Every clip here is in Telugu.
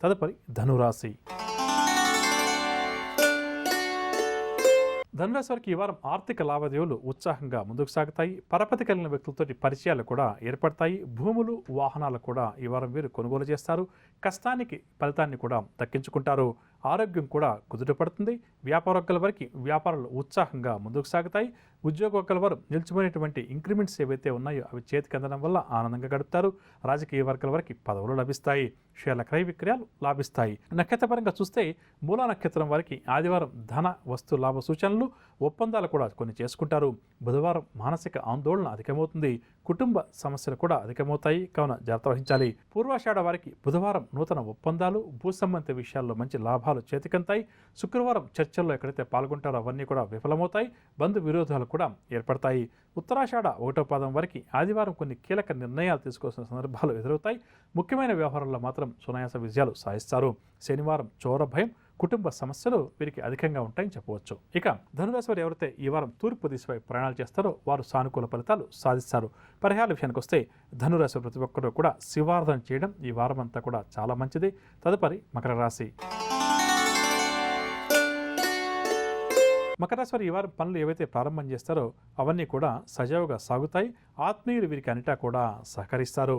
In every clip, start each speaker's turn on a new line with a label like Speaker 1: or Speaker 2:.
Speaker 1: తదుపరి ధనురాశి. ధనురాశి వారికి ఈ వారం ఆర్థిక లావాదేవీలు ఉత్సాహంగా ముందుకు సాగుతాయి. పరపతి కలిగిన వ్యక్తులతోటి పరిచయాలు కూడా ఏర్పడతాయి. భూములు, వాహనాలు కూడా ఈ వారం వీరు కొనుగోలు చేస్తారు. కష్టానికి ఫలితాన్ని కూడా దక్కించుకుంటారు. ఆరోగ్యం కూడా కుదుటపడుతుంది. వ్యాపారవర్గాల వారికి వ్యాపారాలు ఉత్సాహంగా ముందుకు సాగుతాయి. ఉద్యోగవర్గాల వారు నిలిచిపోయినటువంటి ఇంక్రిమెంట్స్ ఏవైతే ఉన్నాయో అవి చేతికి అందడం వల్ల ఆనందంగా గడుపుతారు. రాజకీయ వర్గాల వారికి పదవులు లభిస్తాయి. షేర్ల క్రయ విక్రయాలు లాభిస్తాయి. నక్షత్రపరంగా చూస్తే మూలా నక్షత్రం వారికి ఆదివారం ధన వస్తు లాభ సూచనలు, ఒప్పందాలు కూడా కొన్ని చేసుకుంటారు. బుధవారం మానసిక ఆందోళన అధికమవుతుంది. కుటుంబ సమస్యలు కూడా అధికమవుతాయి, కావున జాగ్రత్త వహించాలి. పూర్వాషాఢ వారికి బుధవారం నూతన ఒప్పందాలు, భూ సంబంధిత విషయాల్లో మంచి లాభాలు చేతికంతాయి. శుక్రవారం చర్చల్లో ఎక్కడైతే పాల్గొంటారో అవన్నీ కూడా విఫలమవుతాయి. బంధు విరోధాలు కూడా ఏర్పడతాయి. ఉత్తరాషాఢ 1వ పాదం వారికి ఆదివారం కొన్ని కీలక నిర్ణయాలు తీసుకోవాల్సిన సందర్భాలు ఎదురవుతాయి. ముఖ్యమైన వ్యవహారాల్లో మాత్రం సునాయాస విజయాలు సాధిస్తారు. శనివారం చోర భయం, కుటుంబ సమస్యలు వీరికి అధికంగా ఉంటాయని చెప్పవచ్చు. ఇక ధనురాశి వారు ఎవరైతే ఈ వారం తూర్పు దిశపై ప్రయాణాలు చేస్తారో వారు సానుకూల ఫలితాలు సాధిస్తారు. పరిహారాల విషయానికి వస్తే ధనురాశి ప్రతి ఒక్కరూ కూడా శివారాధన చేయడం ఈ వారం అంతా కూడా చాలా మంచిది. తదుపరి మకర రాశి. మకర రాశి వారు ఈ వారం పనులు ఏవైతే ప్రారంభం చేస్తారో అవన్నీ కూడా సజావుగా సాగుతాయి. ఆత్మీయులు వీరికి అన్నిటా కూడా సహకరిస్తారు.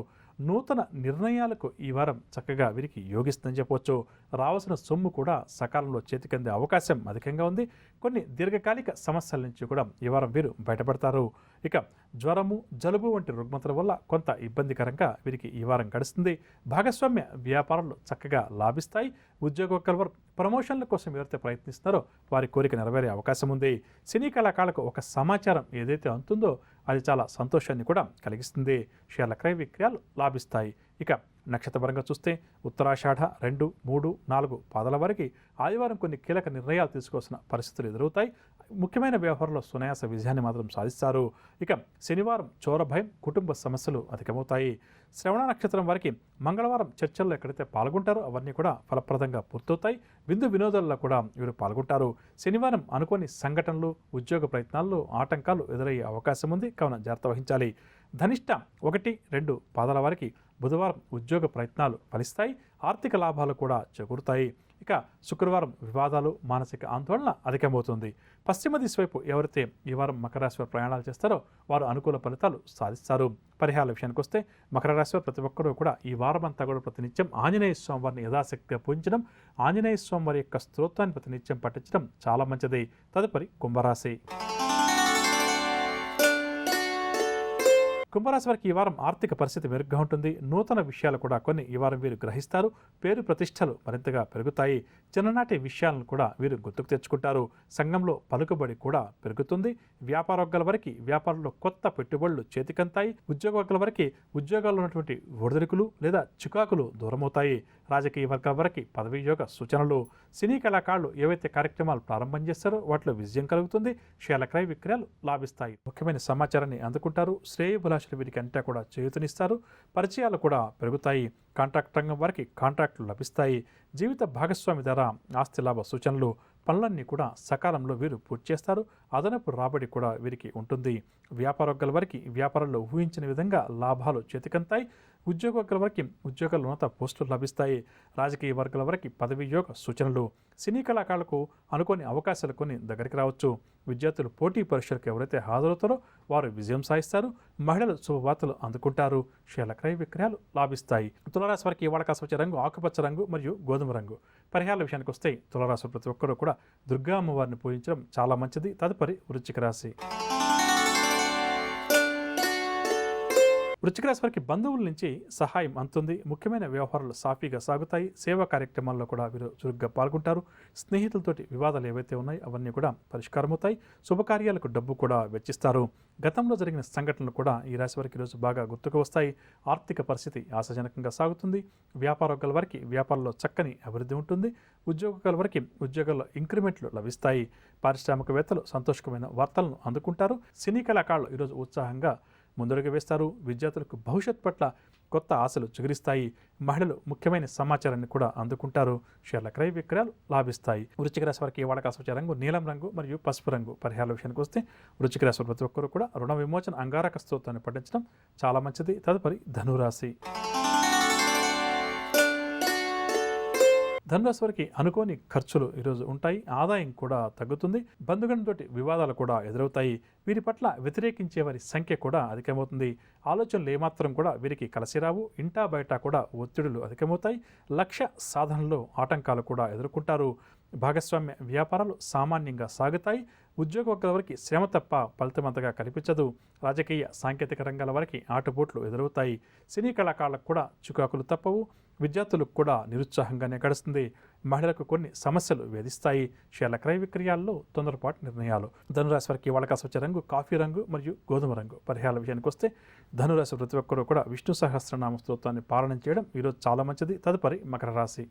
Speaker 1: నూతన నిర్ణయాలకు ఈ వారం చక్కగా వీరికి యోగిస్తుందని చెప్పవచ్చు. రావాల్సిన సొమ్ము కూడా సకాలంలో చేతికందే అవకాశం అధికంగా ఉంది. కొన్ని దీర్ఘకాలిక సమస్యల నుంచి కూడా ఈ వారం వీరు బయటపడతారు. ఇక జ్వరము, జలుబు వంటి రుగ్మతల వల్ల కొంత ఇబ్బందికరంగా వీరికి ఈ వారం గడుస్తుంది. భాగస్వామ్య వ్యాపారాలు చక్కగా లాభిస్తాయి. ఉద్యోగ వారు ప్రమోషన్ల కోసం ఎవరైతే ప్రయత్నిస్తున్నారో వారి కోరిక నెరవేరే అవకాశం ఉంది. సినీ కళాకారులకు ఒక సమాచారం ఏదైతే అందుతుందో అది చాలా సంతోషాన్ని కూడా కలిగిస్తుంది. షేర్ల క్రయ విక్రయాలు లాభిస్తాయి. ఇక నక్షత్రపరంగా చూస్తే ఉత్తరాషాఢ 2, 3, 4 పాదాల వారికి ఆదివారం కొన్ని కీలక నిర్ణయాలు తీసుకోవాల్సిన పరిస్థితులు ఎదురవుతాయి. ముఖ్యమైన వ్యవహారంలో సునాయాస విజయాన్ని మాత్రం సాధిస్తారు. ఇక శనివారం చోర భయం, కుటుంబ సమస్యలు అధికమవుతాయి. శ్రవణ నక్షత్రం వారికి మంగళవారం చర్చల్లో ఎక్కడైతే పాల్గొంటారో అవన్నీ కూడా ఫలప్రదంగా పూర్తవుతాయి. విందు వినోదాల్లో కూడా వీరు పాల్గొంటారు. శనివారం అనుకోని సంఘటనలు, ఉద్యోగ ప్రయత్నాల్లో ఆటంకాలు ఎదురయ్యే అవకాశం ఉంది, కావున జాగ్రత్త వహించాలి. ధనిష్ట 1, 2 పాదాల వారికి బుధవారం ఉద్యోగ ప్రయత్నాలు ఫలిస్తాయి. ఆర్థిక లాభాలు కూడా చేకూరుతాయి. ఇక శుక్రవారం వివాదాలు, మానసిక ఆందోళన అధికమవుతుంది. పశ్చిమ దిశ వైపు ఎవరైతే ఈ వారం మకర రాశి వారు ప్రయాణాలు చేస్తారో వారు అనుకూల ఫలితాలు సాధిస్తారు. పరిహారాల విషయానికి వస్తే మకర రాశి వారు ప్రతి ఒక్కరూ కూడా ఈ వారం అంతా కూడా ప్రతినిత్యం ఆంజనేయ స్వామి వారిని యథాశక్తిగా పూజించడం, ఆంజనేయ స్వామి వారి యొక్క స్తోత్రాన్ని ప్రతినిత్యం పఠించడం చాలా మంచిది. తదుపరి కుంభరాశి. కుంభరాశి వారికి ఈ వారం ఆర్థిక పరిస్థితి మెరుగ్గా ఉంటుంది. నూతన విషయాలు కూడా కొన్ని ఈ వారం వీరు గ్రహిస్తారు. పేరు ప్రతిష్టలు మరింతగా పెరుగుతాయి. చిన్ననాటి విషయాలను కూడా వీరు గుర్తుకు తెచ్చుకుంటారు. సంఘంలో పలుకుబడి కూడా పెరుగుతుంది. వ్యాపార వర్గాల వారికి వ్యాపారంలో కొత్త పెట్టుబడులు చేతికంతాయి. ఉద్యోగ వర్గాల వారికి ఉద్యోగాల్లో ఉన్నటువంటి ఒడిదుడుకులు లేదా చికాకులు దూరమవుతాయి. రాజకీయ వర్గాల వారికి పదవీ యోగ సూచనలు. సినీ కళాకారులు ఏవైతే కార్యక్రమాలు ప్రారంభం చేస్తారో వాటిలో విజయం కలుగుతుంది. షేర్ల క్రయ విక్రయాలు లాభిస్తాయి. ముఖ్యమైన సమాచారాన్ని అందుకుంటారు. శ్రేయభిలాషులు వీరికి అంతా కూడా చేయూతనిస్తారు. పరిచయాలు కూడా పెరుగుతాయి. కాంట్రాక్ట్ రంగం వారికి కాంట్రాక్టులు లభిస్తాయి. జీవిత భాగస్వామి ద్వారా ఆస్తి లాభ సూచనలు. పనులన్నీ కూడా సకాలంలో వీరు పూర్తి చేస్తారు. అదనపు రాబడి కూడా వీరికి ఉంటుంది. వ్యాపార వర్గాల వారికి వ్యాపారంలో ఊహించిన విధంగా లాభాలు చేతికంతాయి. ఉద్యోగ వర్గాల వారికి ఉద్యోగాలు ఉన్నత పోస్టులు లభిస్తాయి. రాజకీయ వర్గాల వారికి పదవీ యోగ సూచనలు. సినీ కళాకారులకు అనుకోని అవకాశాలు కొన్ని దగ్గరికి రావచ్చు. విద్యార్థులు పోటీ పరీక్షలకు ఎవరైతే హాజరవుతారో వారు విజయం సాధిస్తారు. మహిళలు శుభవార్తలు అందుకుంటారు. షేర్ల క్రయ విక్రయాలు లాభిస్తాయి. తులారాశి వారికి ఇవాళ కాస్త వచ్చే రంగు ఆకుపచ్చ రంగు మరియు గోధుమ రంగు. పరిహారాల విషయానికి వస్తే తులారాశి ప్రతి ఒక్కరూ కూడా దుర్గా అమ్మవారిని పూజించడం చాలా మంచిది. తదుపరి వృశ్చిక రాశి. వృశ్చిక రాశి వారికి బంధువుల నుంచి సహాయం అందుతుంది. ముఖ్యమైన వ్యవహారాలు సాఫీగా సాగుతాయి. సేవా కార్యక్రమాల్లో కూడా వీరు చురుగ్గా పాల్గొంటారు. స్నేహితులతోటి వివాదాలు ఏవైతే ఉన్నాయో అవన్నీ కూడా పరిష్కారమవుతాయి. శుభకార్యాలకు డబ్బు కూడా వెచ్చిస్తారు. గతంలో జరిగిన సంఘటనలు కూడా ఈ రాశి వారికి ఈరోజు బాగా గుర్తుకు వస్తాయి. ఆర్థిక పరిస్థితి ఆశాజనకంగా సాగుతుంది. వ్యాపార వర్గాల వారికి వ్యాపారంలో చక్కని అభివృద్ధి ఉంటుంది. ఉద్యోగాల వారికి ఉద్యోగాల్లో ఇంక్రిమెంట్లు లభిస్తాయి. పారిశ్రామికవేత్తలు సంతోషకరమైన వార్తలను అందుకుంటారు. సినీ కళాకారులు ఈరోజు ఉత్సాహంగా ముందడుగు వేస్తారు. విద్యార్థులకు భవిష్యత్ పట్ల కొత్త ఆశలు చిగురిస్తాయి. మహిళలు ముఖ్యమైన సమాచారాన్ని కూడా అందుకుంటారు. షేర్ల క్రయ విక్రయాలు లాభిస్తాయి. వృశ్చిక రాశి వారికి ఇవాళ కాస్త వచ్చే రంగు నీలం రంగు మరియు పసుపు రంగు. పరిహారాల విషయానికి వస్తే వృశ్చిక రాశి ప్రతి ఒక్కరు కూడా రుణ విమోచన అంగారక స్తోత్రాన్ని పఠించడం చాలా మంచిది. తదుపరి ధనురాశి. ధనురాశి వారికి అనుకోని ఖర్చులు ఈరోజు ఉంటాయి. ఆదాయం కూడా తగ్గుతుంది. బంధుగణంతో వివాదాలు కూడా ఎదురవుతాయి. వీరి పట్ల వ్యతిరేకించే వారి సంఖ్య కూడా అధికమవుతుంది. ఆలోచనలు ఏమాత్రం కూడా వీరికి కలిసిరావు. ఇంటా బయట కూడా ఒత్తిడులు అధికమవుతాయి. లక్ష్య సాధనలో ఆటంకాలు కూడా ఎదుర్కొంటారు. భాగస్వామ్య వ్యాపారాలు సామాన్యంగా సాగుతాయి. ఉద్యోగవర్గాల వారికి శ్రమ తప్ప ఫలితమంతగా కనిపించదు. రాజకీయ సాంకేతిక రంగాల వారికి ఆటుపోట్లు ఎదురవుతాయి. సినీ కళాకారులకు కూడా చికాకులు తప్పవు. విద్యార్థులకు కూడా నిరుత్సాహంగానే గడుస్తుంది. మహిళలకు కొన్ని సమస్యలు వేధిస్తాయి. షేర్ల క్రయ విక్రయాల్లో తొందరపాటు నిర్ణయాలు. ధనురాశి వారికి వాళ్ళకాసు వచ్చే రంగు కాఫీ రంగు మరియు గోధుమ రంగు. పరిహారాల విషయానికి వస్తే ధనురాశి ప్రతి ఒక్కరూ కూడా విష్ణు సహస్రనామ స్తోత్రాన్ని పాలన చేయడం ఈరోజు చాలా మంచిది. తదుపరి మకర రాశి.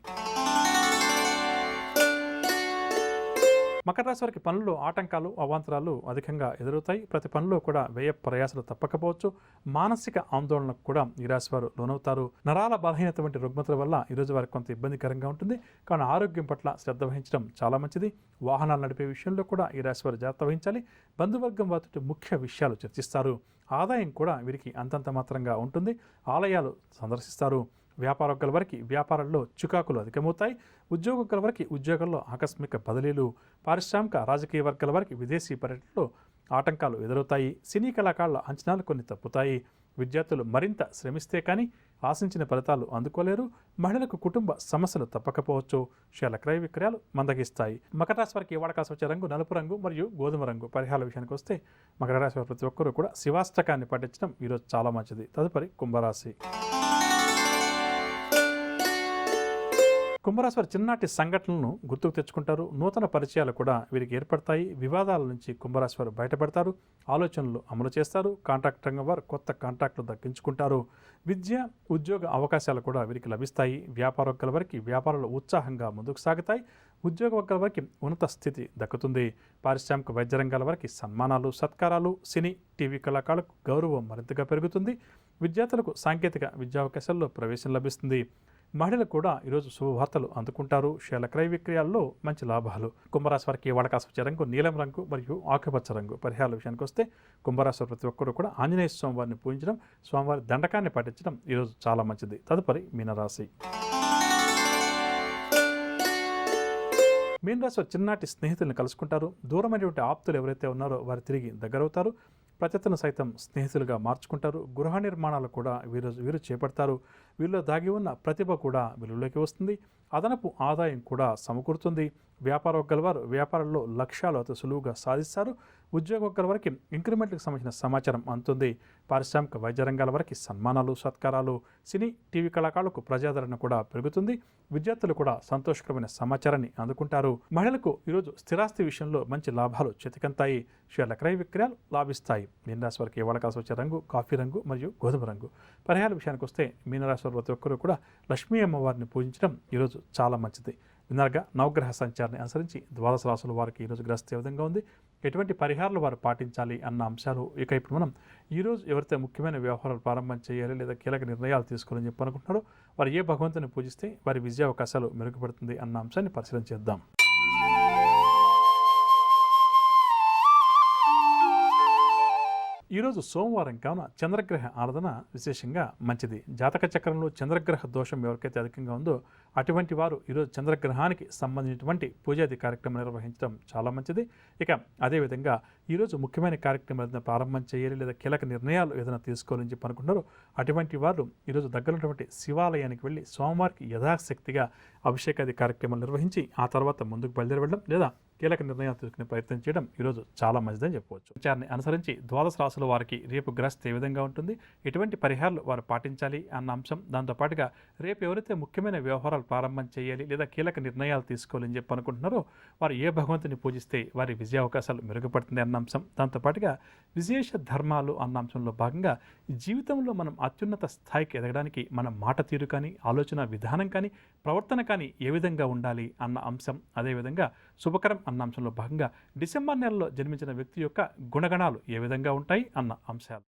Speaker 1: మకర రాశి వారికి పనుల్లో ఆటంకాలు అవాంతరాలు అధికంగా ఎదురవుతాయి. ప్రతి పనిలో కూడా వ్యయ ప్రయాసాలు తప్పకపోవచ్చు. మానసిక ఆందోళనకు కూడా ఈ రాశి వారు లోనవుతారు. నరాల బలహీనత వంటి రుగ్మతల వల్ల ఈరోజు వారికి కొంత ఇబ్బందికరంగా ఉంటుంది. కానీ ఆరోగ్యం పట్ల శ్రద్ధ వహించడం చాలా మంచిది. వాహనాలు నడిపే విషయంలో కూడా ఈ రాశి వారు జాగ్రత్త వహించాలి. బంధువర్గం వారితో ముఖ్య విషయాలు చర్చిస్తారు. ఆదాయం కూడా వీరికి అంతంత మాత్రంగా ఉంటుంది. ఆలయాలు సందర్శిస్తారు. వ్యాపారవర్గాల వారికి వ్యాపారాల్లో చికాకులు అధికమవుతాయి. ఉద్యోగస్తుల వారికి ఉద్యోగాల్లో ఆకస్మిక బదిలీలు. పారిశ్రామిక రాజకీయ వర్గాల వారికి విదేశీ పర్యటనలో ఆటంకాలు ఎదురవుతాయి. సినీ కళాకారుల అంచనాలు కొన్ని తప్పుతాయి. విద్యార్థులు మరింత శ్రమిస్తే కానీ ఆశించిన ఫలితాలు అందుకోలేరు. మహిళలకు కుటుంబ సమస్యలు తప్పకపోవచ్చు. షేర్ల క్రయ విక్రయాలు మందగిస్తాయి. మకర రాశి వారికి వాడకాల్సి వచ్చే రంగు నలుపు రంగు మరియు గోధుమ రంగు. పరిహారాల విషయానికి వస్తే మకర రాశి వారి ప్రతి ఒక్కరూ కూడా శివాష్టకాన్ని పఠించడం ఈరోజు చాలా మంచిది. తదుపరి కుంభరాశి. కుంభరాశి వారి చిన్ననాటి సంఘటనలను గుర్తుకు తెచ్చుకుంటారు. నూతన పరిచయాలు కూడా వీరికి ఏర్పడతాయి. వివాదాల నుంచి కుంభరాశి వారు బయటపడతారు. ఆలోచనలు అమలు చేస్తారు. కాంట్రాక్ట్ రంగం వారు కొత్త కాంట్రాక్టులు దక్కించుకుంటారు. విద్య ఉద్యోగ అవకాశాలు కూడా వీరికి లభిస్తాయి. వ్యాపారవర్గాల వారికి వ్యాపారాలు ఉత్సాహంగా ముందుకు సాగుతాయి. ఉద్యోగ వర్గాల వారికి ఉన్నత స్థితి దక్కుతుంది. పారిశ్రామిక వైద్య రంగాల వారికి సన్మానాలు సత్కారాలు. సినీ టీవీ కళాకారులకు గౌరవం మరింతగా పెరుగుతుంది. విద్యార్థులకు సాంకేతిక విద్యావకాశాల్లో ప్రవేశం లభిస్తుంది. మహిళలు కూడా ఈరోజు శుభవార్తలు అందుకుంటారు. షేర్ల క్రయ విక్రయాల్లో మంచి లాభాలు. కుంభరాశి వారికి వాడకాసు వచ్చే రంగు నీలం రంగు మరియు ఆకుపచ్చ రంగు. పరిహారాల విషయానికి వస్తే కుంభరాశి వారి ప్రతి ఒక్కరూ కూడా ఆంజనేయ స్వామివారిని పూజించడం, స్వామివారి దండకాన్ని పాటించడం ఈరోజు చాలా మంచిది. తదుపరి మీనరాశి. మీనరాశి వారి చిన్ననాటి స్నేహితులను కలుసుకుంటారు. దూరమైనటువంటి ఆప్తులు ఎవరైతే ఉన్నారో వారు తిరిగి దగ్గరవుతారు. ప్రత్యర్థులను సైతం స్నేహితులుగా మార్చుకుంటారు. గృహ నిర్మాణాలు కూడా వీరు చేపడతారు. వీరిలో దాగి ఉన్న ప్రతిభ కూడా వెలుగులోకి వస్తుంది. అదనపు ఆదాయం కూడా సమకూరుతుంది. వ్యాపారవర్గాల వారు వ్యాపారంలో లక్ష్యాలు అతి సులువుగా సాధిస్తారు. ఉద్యోగవర్గాల వారికి ఇంక్రిమెంట్లకు సంబంధించిన సమాచారం అందుతుంది. పారిశ్రామిక వైద్య రంగాల వారికి సన్మానాలు సత్కారాలు. సినీ టీవీ కళాకారులకు ప్రజాదరణ కూడా పెరుగుతుంది. విద్యార్థులు కూడా సంతోషకరమైన సమాచారాన్ని అందుకుంటారు. మహిళలకు ఈరోజు స్థిరాస్తి విషయంలో మంచి లాభాలు చేతికంతాయి. షేర్ల క్రయ విక్రయాలు లాభిస్తాయి. మీనరాశి వారికి వాడకాల్సి వచ్చే రంగు కాఫీ రంగు మరియు గోధుమ రంగు. పరిహారాల విషయానికి వస్తే మీనరాశి వారి ప్రతి ఒక్కరూ కూడా లక్ష్మీ అమ్మవారిని పూజించడం ఈరోజు చాలా మంచిది. విన్నారుగా నవగ్రహ సంచారాన్ని అనుసరించి ద్వాదశ రాశుల వారికి ఈరోజు గ్రహస్థితి ఏ విధంగా ఉంది, ఎటువంటి పరిహారాలు వారు పాటించాలి అన్న అంశాలు. ఇక ఇప్పుడు మనం ఈరోజు ఎవరైతే ముఖ్యమైన వ్యవహారాలు ప్రారంభం చేయాలి లేదా కీలక నిర్ణయాలు తీసుకోవాలని చెప్పి అనుకుంటున్నారో వారు ఏ భగవంతుని పూజిస్తే వారి విజయ అవకాశాలు మెరుగుపడుతుంది అన్న అంశాన్ని పరిశీలన చేద్దాం. ఈరోజు సోమవారం కావున చంద్రగ్రహ ఆరాధన విశేషంగా మంచిది. జాతక చక్రంలో చంద్రగ్రహ దోషం ఎవరికైతే అధికంగా ఉందో అటువంటి వారు ఈరోజు చంద్రగ్రహానికి సంబంధించినటువంటి పూజాది కార్యక్రమం నిర్వహించడం చాలా మంచిది. ఇక అదేవిధంగా ఈరోజు ముఖ్యమైన కార్యక్రమం ఏదైనా ప్రారంభం చేయాలి లేదా కీలక నిర్ణయాలు ఏదైనా తీసుకోవాలని చెప్పి అనుకుంటారో అటువంటి వారు ఈరోజు దగ్గరున్నటువంటి శివాలయానికి వెళ్ళి స్వామివారికి యథాశక్తిగా అభిషేకాది కార్యక్రమాలు నిర్వహించి ఆ తర్వాత ముందుకు బయలుదేరి వెళ్ళడం లేదా కీలక నిర్ణయాలు తీసుకునే ప్రయత్నం చేయడం ఈరోజు చాలా మంచిదని చెప్పవచ్చు. విచారాన్ని అనుసరించి ద్వాదశ రాశుల వారికి రేపు గ్రహస్థితి ఏ విధంగా ఉంటుంది, ఎటువంటి పరిహారాలు వారు పాటించాలి అన్న అంశం, దాంతోపాటుగా రేపు ఎవరైతే ముఖ్యమైన వ్యవహారాలు ప్రారంభం చేయాలి లేదా కీలక నిర్ణయాలు తీసుకోవాలని చెప్పి అనుకుంటున్నారో వారు ఏ భగవంతుని పూజిస్తే వారి విజయ అవకాశాలు మెరుగుపడుతుంది అన్న అంశం, దాంతోపాటుగా విశేష ధర్మాలు అన్న అంశంలో భాగంగా జీవితంలో మనం అత్యున్నత స్థాయికి ఎదగడానికి మన మాట తీరు కానీ ఆలోచన విధానం కానీ ప్రవర్తన కానీ ఏ విధంగా ఉండాలి అన్న అంశం, అదేవిధంగా శుభకరం అన్న అంశంలో భాగంగా డిసెంబర్ నెలలో జన్మించిన వ్యక్తి యొక్క గుణగణాలు ఏ విధంగా ఉంటాయి అన్న అంశాలు.